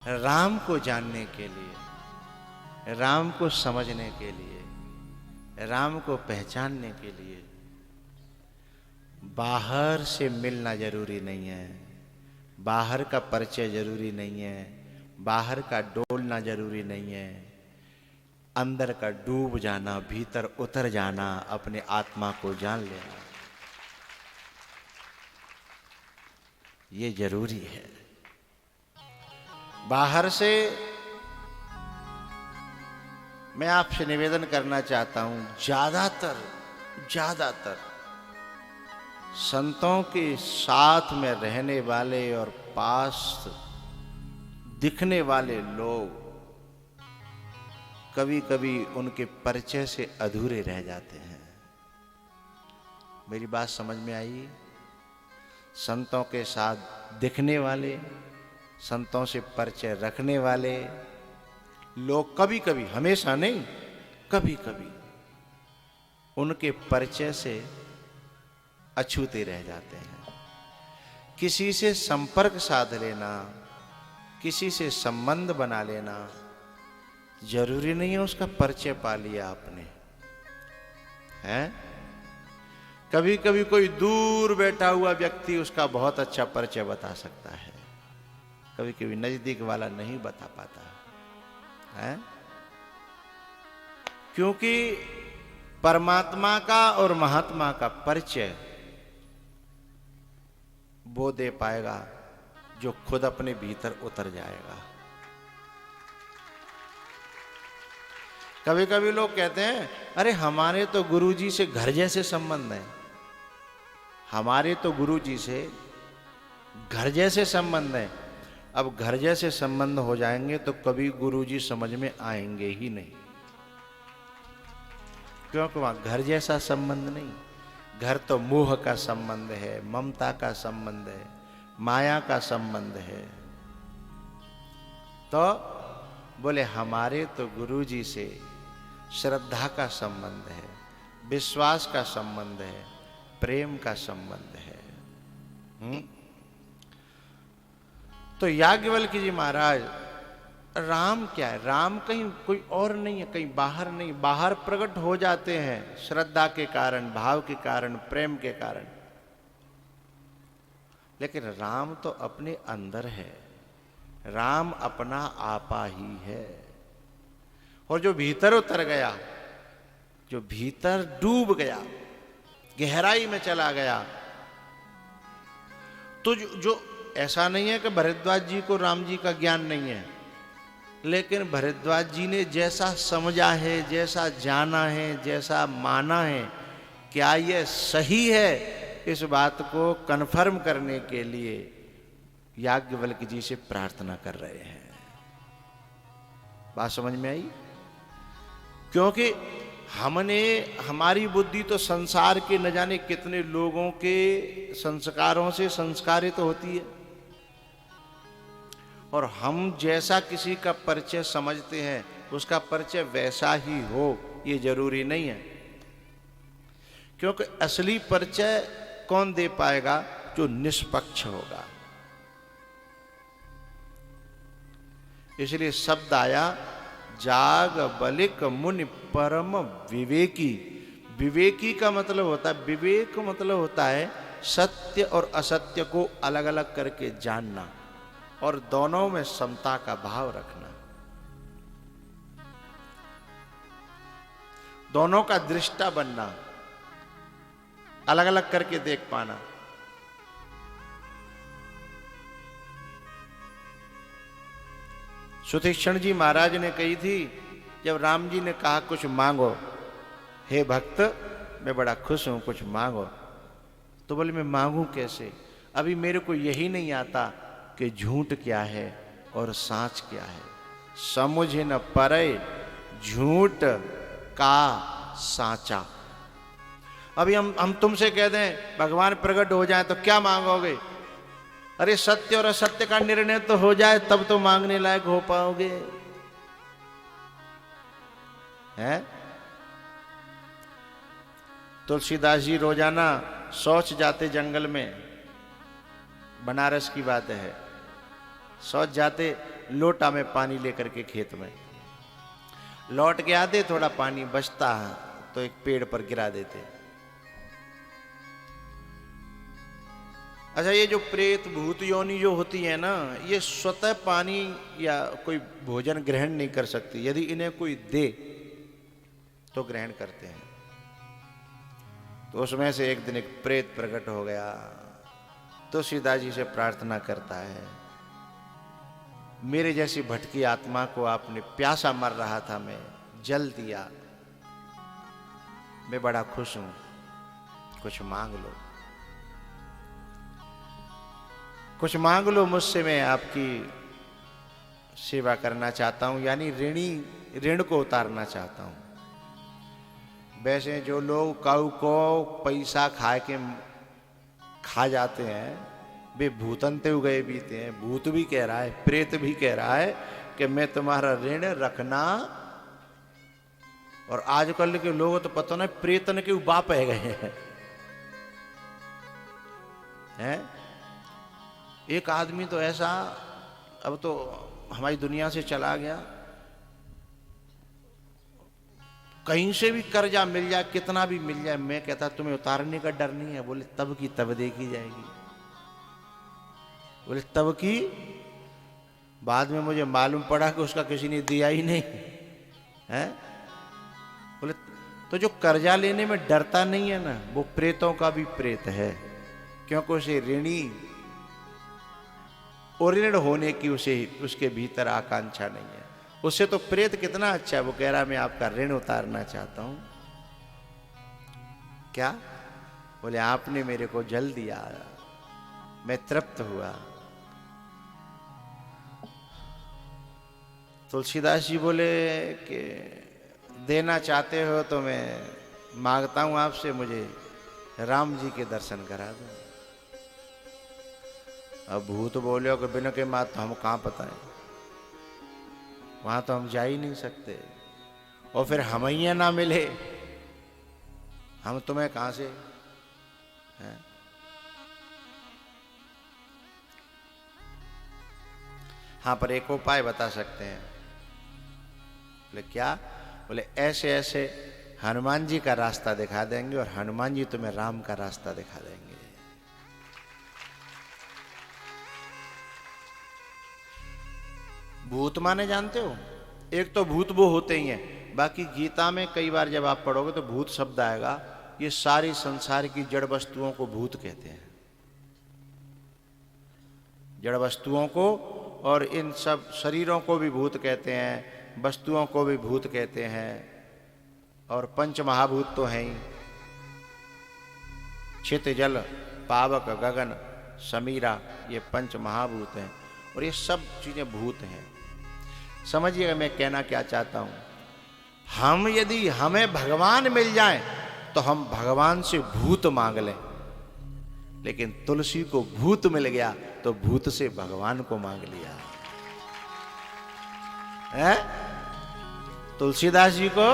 राम को जानने के लिए, राम को समझने के लिए, राम को पहचानने के लिए बाहर से मिलना जरूरी नहीं है, बाहर का परिचय जरूरी नहीं है, बाहर का डोलना जरूरी नहीं है। अंदर का डूब जाना, भीतर उतर जाना, अपने आत्मा को जान लेना, ये जरूरी है। बाहर से मैं आपसे निवेदन करना चाहता हूं, ज्यादातर संतों के साथ में रहने वाले और पास दिखने वाले लोग कभी कभी उनके परिचय से अधूरे रह जाते हैं। मेरी बात समझ में आई? संतों के साथ दिखने वाले, संतों से परिचय रखने वाले लोग कभी कभी, हमेशा नहीं, कभी कभी उनके परिचय से अछूते रह जाते हैं। किसी से संपर्क साध लेना, किसी से संबंध बना लेना जरूरी नहीं है उसका परिचय पा लिया आपने, हैं? कभी कभी कोई दूर बैठा हुआ व्यक्ति उसका बहुत अच्छा परिचय बता सकता है, कभी कभी नजदीक वाला नहीं बता पाता है। क्योंकि परमात्मा का और महात्मा का परिचय वो दे पाएगा जो खुद अपने भीतर उतर जाएगा। कभी कभी लोग कहते हैं, अरे हमारे तो गुरुजी से घर जैसे संबंध है, हमारे तो गुरुजी से घर जैसे संबंध है। अब घर जैसे संबंध हो जाएंगे तो कभी गुरुजी समझ में आएंगे ही नहीं, क्योंकि वहां घर जैसा संबंध नहीं। घर तो मोह का संबंध है, ममता का संबंध है, माया का संबंध है। तो बोले हमारे तो गुरुजी से श्रद्धा का संबंध है, विश्वास का संबंध है, प्रेम का संबंध है। तो याज्ञवल्क्य जी महाराज, राम क्या है? राम कहीं कोई और नहीं है, कहीं बाहर नहीं, बाहर प्रकट हो जाते हैं श्रद्धा के कारण, भाव के कारण, प्रेम के कारण, लेकिन राम तो अपने अंदर है। राम अपना आपा ही है। और जो भीतर उतर गया, जो भीतर डूब गया, गहराई में चला गया, तो जो ऐसा नहीं है कि भरद्वाज जी को राम जी का ज्ञान नहीं है, लेकिन भरद्वाज जी ने जैसा समझा है, जैसा जाना है, जैसा माना है, क्या यह सही है, इस बात को कन्फर्म करने के लिए याज्ञवल्क्य जी से प्रार्थना कर रहे हैं। बात समझ में आई? क्योंकि हमारी बुद्धि तो संसार के न जाने कितने लोगों के संस्कारों से संस्कारित होती है, और हम जैसा किसी का परिचय समझते हैं उसका परिचय वैसा ही हो ये जरूरी नहीं है। क्योंकि असली परिचय कौन दे पाएगा? जो निष्पक्ष होगा। इसलिए शब्द आया, जाग बलिक मुनि परम विवेकी। विवेकी का मतलब होता है, विवेक मतलब होता है सत्य और असत्य को अलग अलग करके जानना और दोनों में समता का भाव रखना, दोनों का दृष्टा बनना, अलग अलग करके देख पाना। सुतीक्षण जी महाराज ने कही थी, जब राम जी ने कहा कुछ मांगो, हे भक्त मैं बड़ा खुश हूं, कुछ मांगो, तो बोले मैं मांगू कैसे? अभी मेरे को यही नहीं आता कि झूठ क्या है और सांच क्या है। समझ न परे झूठ का सांचा। अभी हम तुमसे कह दें भगवान प्रकट हो जाए तो क्या मांगोगे? अरे सत्य और असत्य का निर्णय तो हो जाए तब तो मांगने लायक हो पाओगे, हैं? तुलसीदास जी रोजाना शौच जाते जंगल में, बनारस की बात है, शौच जाते लोटा में पानी लेकर के खेत में लौट के आते, थोड़ा पानी बचता है तो एक पेड़ पर गिरा देते। अच्छा, ये जो प्रेत भूत योनि जो होती है ना, ये स्वतः पानी या कोई भोजन ग्रहण नहीं कर सकती, यदि इन्हें कोई दे तो ग्रहण करते हैं। तो उसमें से एक दिन एक प्रेत प्रकट हो गया, तो सीता जी से प्रार्थना करता है, मेरे जैसी भटकी आत्मा को आपने, प्यासा मर रहा था मैं, जल दिया, मैं बड़ा खुश हूं, कुछ मांग लो, कुछ मांग लो मुझसे, मैं आपकी सेवा करना चाहता हूं, यानी ऋण को उतारना चाहता हूं। वैसे जो लोग काऊ को पैसा खा जाते हैं, वे भूतनते हुए बीते हैं। भूत भी कह रहा है, प्रेत भी कह रहा है कि मैं तुम्हारा ऋण रखना। और आजकल के लोग तो पता नहीं प्रेतन के बाप है गए हैं। एक आदमी तो ऐसा, अब तो हमारी दुनिया से चला गया, कहीं से भी कर्जा मिल जाए, कितना भी मिल जाए, मैं कहता तुम्हें उतारने का डर नहीं है? बोले तब की तब देखी जाएगी। बोले तब की, बाद में मुझे मालूम पड़ा कि उसका किसी ने दिया ही नहीं है। बोले तो जो कर्जा लेने में डरता नहीं है ना, वो प्रेतों का भी प्रेत है, क्योंकि उसे ऋणी और ऋण होने की उसके भीतर आकांक्षा नहीं है। उससे तो प्रेत कितना अच्छा है, वो कह रहा मैं आपका ऋण उतारना चाहता हूं। क्या? बोले आपने मेरे को जल दिया, मैं तृप्त हुआ। तुलसीदास जी बोले कि देना चाहते हो तो मैं मांगता हूं आपसे, मुझे राम जी के दर्शन करा दो। अब भूत बोले कि बिना के मात तो हम कहाँ पता है, वहां तो हम जा ही नहीं सकते, और फिर हम ही ना मिले, हम तुम्हें कहां से हैं? हाँ, पर एक उपाय बता सकते हैं। बोले क्या? बोले ऐसे ऐसे हनुमान जी का रास्ता दिखा देंगे और हनुमान जी तुम्हें राम का रास्ता दिखा देंगे। भूत माने जानते हो? एक तो भूत वो होते ही हैं, बाकी गीता में कई बार जब आप पढ़ोगे तो भूत शब्द आएगा। ये सारी संसार की जड़ वस्तुओं को भूत कहते हैं, जड़ वस्तुओं को, और इन सब शरीरों को भी भूत कहते हैं, वस्तुओं को भी भूत कहते हैं। और पंच महाभूत तो हैं ही, छित जल पावक गगन समीरा, ये पंच महाभूत हैं, और ये सब चीजें भूत हैं। समझिएगा मैं कहना क्या चाहता हूं। हम यदि हमें भगवान मिल जाए तो हम भगवान से भूत मांग लें, लेकिन तुलसी को भूत मिल गया तो भूत से भगवान को मांग लिया है। तुलसीदास जी को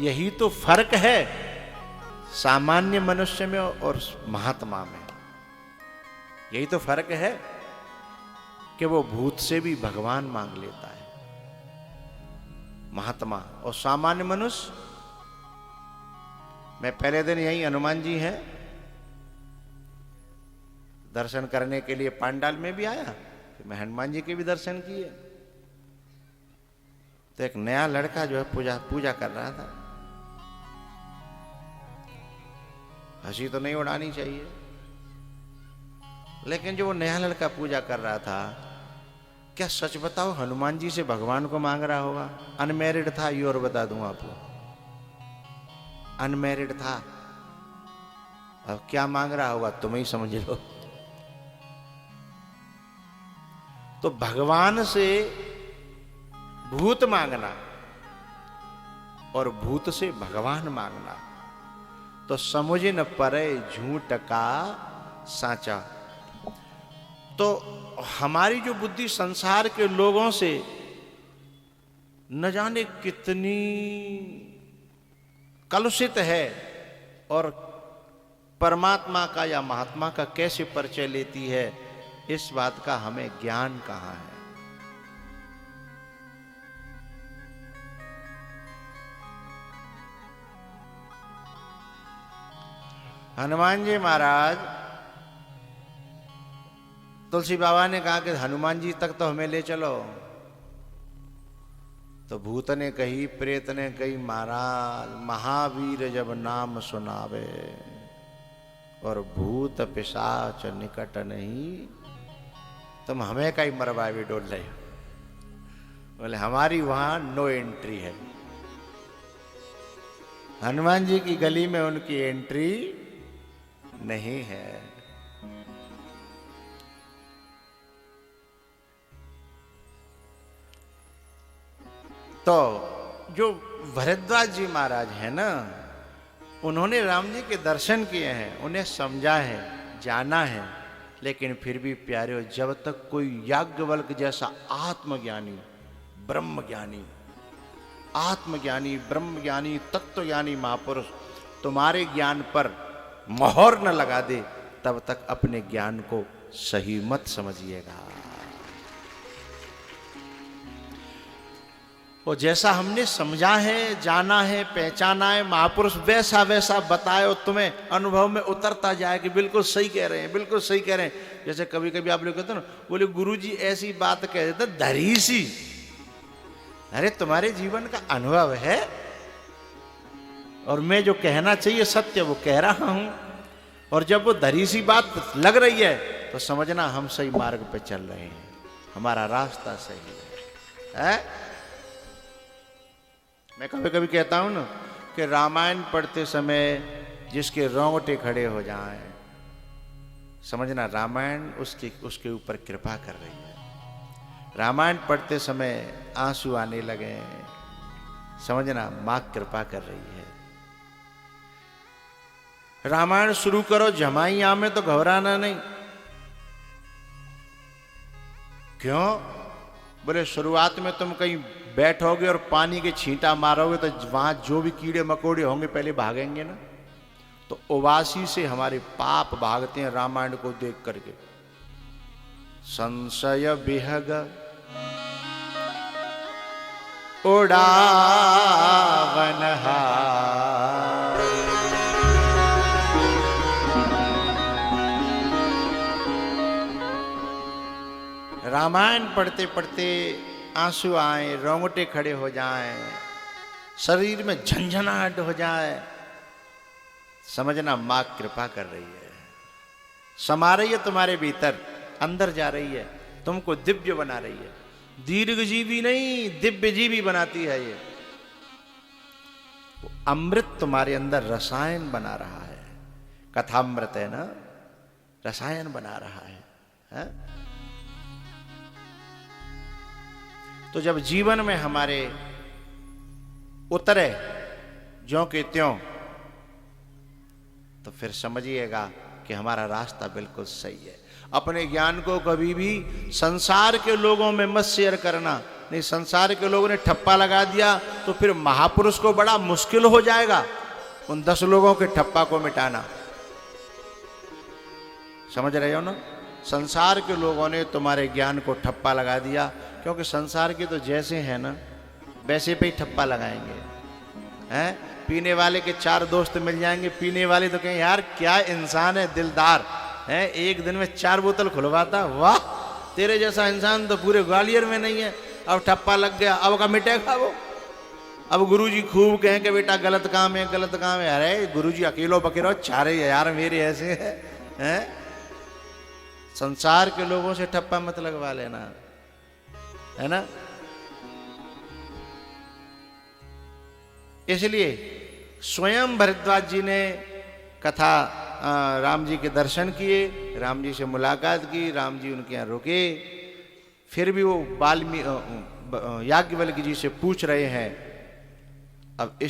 यही तो फर्क है सामान्य मनुष्य में और महात्मा में, यही तो फर्क है कि वो भूत से भी भगवान मांग लेता है, महात्मा और सामान्य मनुष्य। मैं पहले दिन यही हनुमान जी हैं दर्शन करने के लिए पांडाल में भी आया, फिर मैं हनुमान जी के भी दर्शन किए। तो एक नया लड़का जो है पूजा कर रहा था। हंसी तो नहीं उड़ानी चाहिए, लेकिन जो वो नया लड़का पूजा कर रहा था, क्या सच बताओ हनुमान जी से भगवान को मांग रहा होगा? अनमैरिड था, ये और बता दूं आपको, अनमैरिड था। अब क्या मांग रहा होगा तुम ही समझ लो। तो भगवान से भूत मांगना और भूत से भगवान मांगना, तो समझ न परे झूठ का साचा। तो हमारी जो बुद्धि संसार के लोगों से न जाने कितनी कलुषित है, और परमात्मा का या महात्मा का कैसे परिचय लेती है, इस बात का हमें ज्ञान कहाँ है। हनुमान जी महाराज, तुलसी बाबा ने कहा कि हनुमान जी तक तो हमें ले चलो। तो भूत ने कही, प्रेत ने कही, महाराज महावीर जब नाम सुनावे और भूत पिशाच निकट नहीं, तुम हमें कहीं मरवावे डोल रहे। बोले हमारी वहां नो एंट्री है। हनुमान जी की गली में उनकी एंट्री नहीं है। तो जो भरद्वाज जी महाराज है ना, उन्होंने राम जी के दर्शन किए हैं, उन्हें समझा है, जाना है, लेकिन फिर भी प्यारे, जब तक कोई याज्ञवल्क्य जैसा आत्मज्ञानी, ब्रह्मज्ञानी, आत्मज्ञानी, ब्रह्मज्ञानी, तत्वज्ञानी महापुरुष तुम्हारे ज्ञान पर मोहर न लगा दे, तब तक अपने ज्ञान को सही मत समझिएगा। और जैसा हमने समझा है, जाना है, पहचाना है, महापुरुष वैसा वैसा बताए और तुम्हें अनुभव में उतरता जाए कि बिल्कुल सही कह रहे हैं, बिल्कुल सही कह रहे हैं। जैसे कभी कभी आप लोग कहते हैं ना, बोले गुरुजी ऐसी बात कह देते धरी सी। अरे तुम्हारे जीवन का अनुभव है और मैं जो कहना चाहिए सत्य वो कह रहा हूं, और जब वो धरी सी बात लग रही है तो समझना हम सही मार्ग पे चल रहे हैं, हमारा रास्ता सही है। मैं कभी कभी कहता हूं ना कि रामायण पढ़ते समय जिसके रोंगटे खड़े हो जाएं, समझना रामायण उसके ऊपर कृपा कर रही है। रामायण पढ़ते समय आंसू आने लगे, समझना मां कृपा कर रही है। रामायण शुरू करो जमाइया में तो घबराना नहीं। क्यों? बोले शुरुआत में तुम कहीं बैठोगे और पानी के छींटा मारोगे तो वहां जो भी कीड़े मकोड़े होंगे पहले भागेंगे ना। तो उवासी से हमारे पाप भागते हैं रामायण को देख करके। संशय विहग उड़ावनहा, रामायण पढ़ते पढ़ते आंसू आए, रोंगटे खड़े हो जाएं, शरीर में झंझनाहट हो जाए, समझना मां कृपा कर रही है, समा रही है तुम्हारे भीतर, अंदर जा रही है, तुमको दिव्य बना रही है। दीर्घ जीवी नहीं, दिव्य जीवी बनाती है ये। अमृत तुम्हारे अंदर रसायन बना रहा है, कथामृत है ना, रसायन बना रहा है? तो जब जीवन में हमारे उतरे ज्यों के त्यों, तो फिर समझिएगा कि हमारा रास्ता बिल्कुल सही है। अपने ज्ञान को कभी भी संसार के लोगों में मत शेयर करना। नहीं, संसार के लोगों ने ठप्पा लगा दिया तो फिर महापुरुष को बड़ा मुश्किल हो जाएगा उन 10 लोगों के ठप्पा को मिटाना। समझ रहे हो ना? संसार के लोगों ने तुम्हारे ज्ञान को ठप्पा लगा दिया, क्योंकि संसार के तो जैसे हैं ना वैसे पे ही ठप्पा लगाएंगे। हैं? पीने वाले के 4 दोस्त मिल जाएंगे, पीने वाले तो कहें यार क्या इंसान है, दिलदार है, एक दिन में 4 बोतल खुलवाता, वाह तेरे जैसा इंसान तो पूरे ग्वालियर में नहीं है। अब ठप्पा लग गया, अब का मिटेगा वो। अब गुरुजी खूब कहें कि बेटा गलत काम है, गलत काम है। अरे गुरुजी अकेलो पकड़ो, 4 यार मेरे ऐसे हैं। संसार के लोगों से ठप्पा मत लगवा लेना, है ना। इसलिए स्वयं भरद्वाज जी ने कथा राम जी के दर्शन किए, राम जी से मुलाकात की, राम जी उनके यहाँ रुके। फिर भी वो याज्ञवल्क्य जी से पूछ रहे हैं अब इस